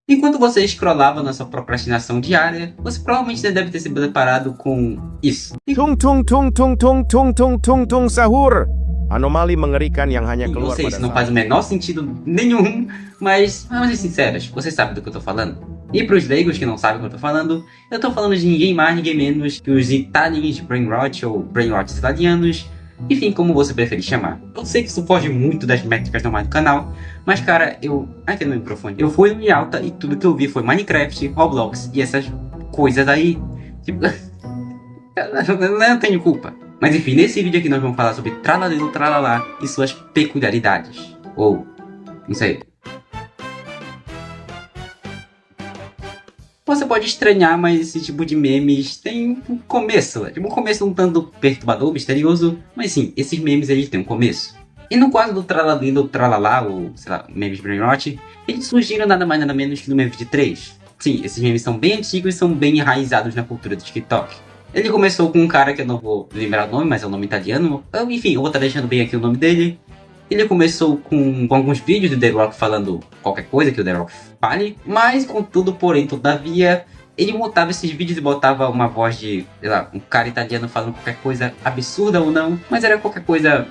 Enquanto você scrollava na sua procrastinação diária, você provavelmente já deve ter se deparado com isso. Tung tung tung tung tung tung tung tung tung sahur. Anomali mengerikan yang hanya E eu keluar sei, pada isso não faz o saat. menor sentido nenhum, mas vamos ser sinceros, você sabe do que eu tô falando. E pros leigos que não sabem do que eu tô falando de ninguém mais, ninguém menos que os Italians Brainrot ou Brainrot italianos, enfim, como você preferir chamar. Eu sei que isso foge muito das métricas normais do canal, mas cara, aqui no microfone, eu fui em alta e tudo que eu vi foi Minecraft, Roblox e essas coisas aí, tipo, eu não tenho culpa. Mas enfim, nesse vídeo aqui nós vamos falar sobre Tralalelo Tralalá e suas peculiaridades. Ou, não sei. Você pode estranhar, mas esse tipo de memes tem um começo. Tipo, um começo um tanto perturbador, misterioso. Mas sim, esses memes eles têm um começo. E no caso do Tralalelo Tralalá, ou sei lá, memes Brainrot, eles surgiram nada mais nada menos que no meme de 3. Sim, esses memes são bem antigos e são bem enraizados na cultura do TikTok. Ele começou com um cara que eu não vou lembrar o nome, mas é um nome italiano. Enfim, eu vou estar deixando bem aqui o nome dele. Ele começou com alguns vídeos do The Rock falando qualquer coisa que o The Rock fale. Mas, contudo, porém, todavia, ele montava esses vídeos e botava uma voz de, sei lá, um cara italiano falando qualquer coisa absurda ou não. Mas era qualquer coisa,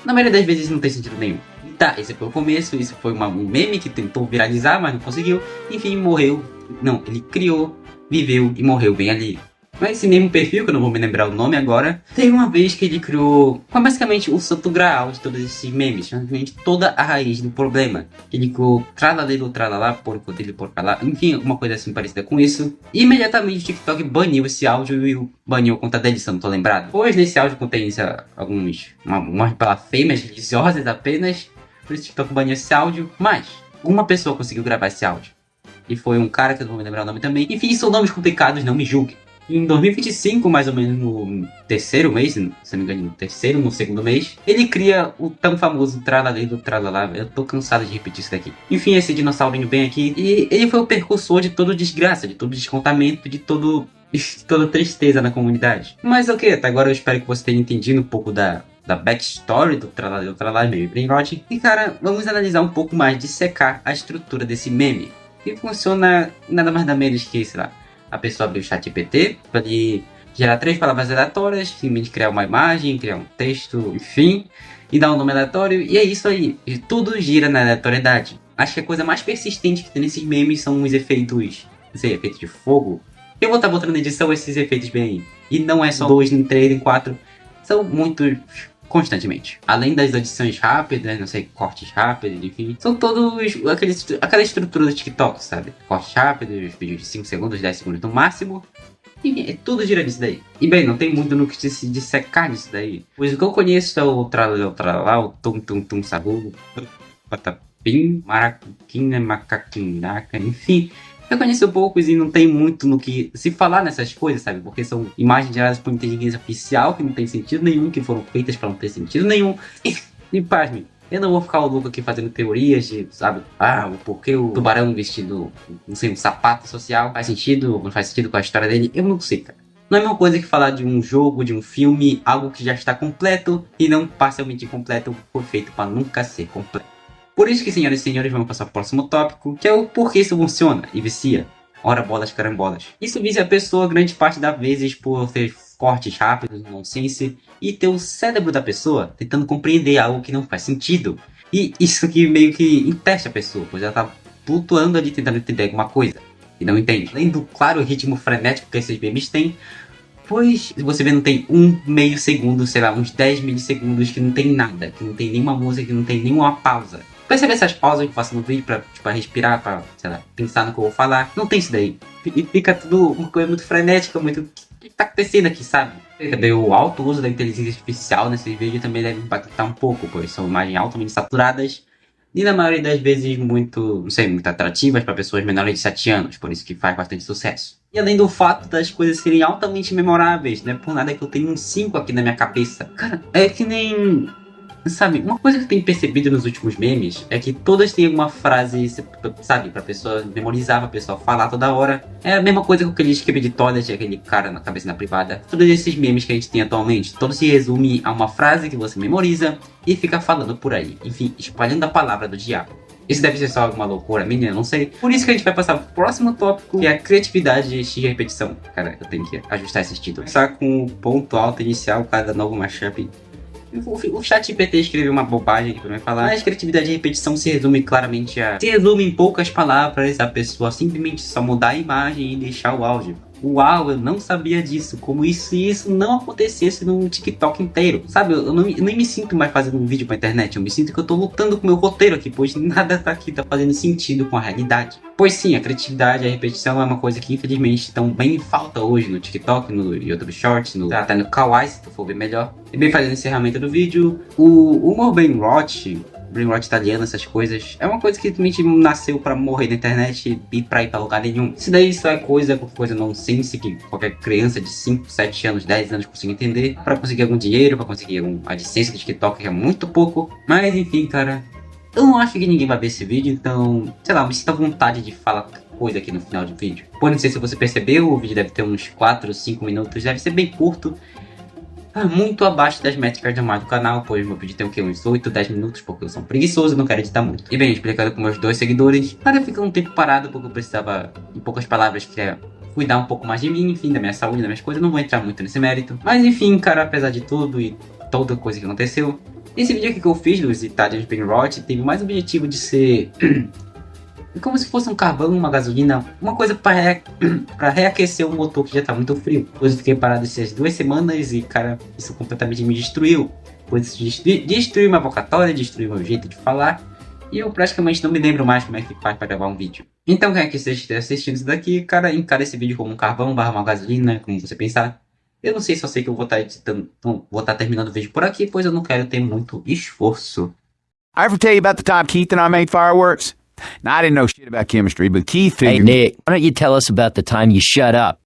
na maioria das vezes, não tem sentido nenhum. E tá, esse foi o começo, isso foi um meme que tentou viralizar, mas não conseguiu. Enfim, morreu. Não, ele criou, viveu e morreu bem ali. Mas esse mesmo perfil, que eu não vou me lembrar o nome agora, tem uma vez que ele criou, foi basicamente o santo graal de todos esses memes, basicamente toda a raiz do problema. Ele criou tralalelo tralalá, porco dele porcalá, enfim, uma coisa assim parecida com isso. E imediatamente o TikTok baniu esse áudio e baniu a conta dele, se eu não tô lembrado. Pois nesse áudio contém umas blasfêmias religiosas apenas, por isso o TikTok baniu esse áudio, mas uma pessoa conseguiu gravar esse áudio. E foi um cara que eu não vou me lembrar o nome também. Enfim, são nomes complicados, não me julguem. Em 2025, mais ou menos no terceiro mês, se não me engano, no segundo mês, ele cria o tão famoso Tralalelo Tralalá. Eu tô cansado de repetir isso daqui. Enfim, esse dinossaurinho bem aqui. E ele foi o precursor de toda desgraça, de todo descontamento, de toda tristeza na comunidade. Mas ok, até agora eu espero que você tenha entendido um pouco da backstory do Tralalelo Tralalá, meio Brainrot. E cara, vamos analisar um pouco mais, dissecar a estrutura desse meme. Que funciona nada mais nada menos que, sei lá, a pessoa abre o chat GPT para ele gerar 3 palavras aleatórias, simplesmente criar uma imagem, criar um texto, enfim, e dar um nome aleatório, e é isso aí. E tudo gira na aleatoriedade. Acho que a coisa mais persistente que tem nesses memes são os efeitos, não sei, efeitos de fogo. Eu vou estar botando na edição esses efeitos bem aí. E não é só 2, nem 3, nem 4, são muitos constantemente. Além das edições rápidas, não sei, cortes rápidos, enfim. São todos aquela estrutura do TikTok, sabe? Cortes rápidos, vídeos de 5 segundos, 10 segundos no máximo. Enfim, tudo gira disso daí. E bem, não tem muito no que se dissecar disso daí. Pois o que eu conheço é o Tralalá, o Tum Tum Tum Sabu, Patapim, Maracuquinha, Macaquinhaca, enfim. Eu conheço poucos e não tem muito no que se falar nessas coisas, sabe? Porque são imagens geradas por inteligência artificial que não tem sentido nenhum, que foram feitas para não ter sentido nenhum. E pasme, eu não vou ficar o louco aqui fazendo teorias de, sabe? O porquê o tubarão vestido, não sei, um sapato social faz sentido, não faz sentido com a história dele. Eu não sei, cara. Não é a mesma coisa que falar de um jogo, de um filme, algo que já está completo e não parcialmente completo, foi feito para nunca ser completo. Por isso que, senhoras e senhores, vamos passar para o próximo tópico, que é o porquê isso funciona e vicia. Ora bolas, carambolas. Isso vicia a pessoa grande parte das vezes por ter cortes rápidos, nonsense, e ter o cérebro da pessoa tentando compreender algo que não faz sentido. E isso aqui meio que empeste a pessoa, pois ela tá flutuando ali tentando entender alguma coisa e não entende. Além do claro ritmo frenético que esses memes têm, pois você vê, não tem um meio segundo, sei lá, uns 10 milissegundos que não tem nada, que não tem nenhuma música, que não tem nenhuma pausa. Percebe essas pausas que eu faço no vídeo pra, tipo, respirar, pra, sei lá, pensar no que eu vou falar? Não tem isso daí. E fica tudo uma coisa muito frenética, muito... O que tá acontecendo aqui, sabe? Também o alto uso da inteligência artificial nesse vídeo também deve impactar um pouco, pois são imagens altamente saturadas e na maioria das vezes muito, não sei, muito atrativas para pessoas menores de 7 anos, por isso que faz bastante sucesso. E além do fato das coisas serem altamente memoráveis, não é por nada que eu tenho um 5 aqui na minha cabeça. Cara, é que nem... Sabe, uma coisa que eu tenho percebido nos últimos memes é que todas têm alguma frase, sabe, pra pessoa memorizar, pra pessoa falar toda hora. É a mesma coisa com aquele esquema de toilet, aquele cara na cabeça na privada. Todos esses memes que a gente tem atualmente, todos se resumem a uma frase que você memoriza e fica falando por aí. Enfim, espalhando a palavra do diabo. Isso deve ser só alguma loucura minha, eu não sei. Por isso que a gente vai passar pro próximo tópico, que é a criatividade x repetição. Cara, eu tenho que ajustar esses títulos. Começar com o ponto alto inicial, cada novo mashup. O ChatGPT escreveu uma bobagem aqui pra me falar, mas criatividade e repetição se resume claramente a... Se resume em poucas palavras, a pessoa simplesmente só mudar a imagem e deixar o áudio. Uau, eu não sabia disso, como isso não acontecesse no TikTok inteiro. Sabe, eu nem me sinto mais fazendo um vídeo pra internet, eu me sinto que eu tô lutando com o meu roteiro aqui, pois nada aqui tá fazendo sentido com a realidade. Pois sim, a criatividade e a repetição é uma coisa que infelizmente estão bem em falta hoje no TikTok, no YouTube Shorts, até no Kawaii, se tu for ver melhor. E bem fazendo o encerramento do vídeo, o humor brainrot italiano, essas coisas, é uma coisa que realmente nasceu pra morrer na internet e pra ir pra lugar nenhum. Isso daí só é coisa nonsense que qualquer criança de 5, 7 anos, 10 anos consiga entender, pra conseguir algum dinheiro, pra conseguir alguma AdSense do TikTok, que é muito pouco. Mas enfim, cara, eu não acho que ninguém vai ver esse vídeo, então, sei lá, me sinto à vontade de falar coisa aqui no final do vídeo. Pô, não sei se você percebeu, o vídeo deve ter uns 4 ou 5 minutos, deve ser bem curto. Muito abaixo das métricas normais do canal, pois meu vídeo tem o que? Uns 8, 10 minutos, porque eu sou preguiçoso e não quero editar muito. E bem, explicando com meus 2 seguidores, para ficar um tempo parado, porque eu precisava, em poucas palavras, cuidar um pouco mais de mim, enfim, da minha saúde, das minhas coisas, não vou entrar muito nesse mérito. Mas enfim, cara, apesar de tudo e toda coisa que aconteceu, esse vídeo aqui que eu fiz dos Italian Brainrot teve mais o objetivo de ser... como se fosse um carvão, uma gasolina, uma coisa para reaquecer o motor que já tá muito frio. Pois eu fiquei parado essas 2 semanas e, cara, isso completamente me destruiu. Pois destruiu minha vocatória, destruiu meu jeito de falar. E eu praticamente não me lembro mais como é que faz para gravar um vídeo. Então, quem é que esteja assistindo isso daqui, cara, encara esse vídeo como um carvão barra uma gasolina, como você pensar. Eu não sei, só sei que eu vou estar editando, então, vou estar terminando o vídeo por aqui, pois eu não quero ter muito esforço. I ever tell you about the time Keith and I made fireworks? Now, I didn't know shit about chemistry, but Keith figured... Hey, Nick, why don't you tell us about the time you shut up?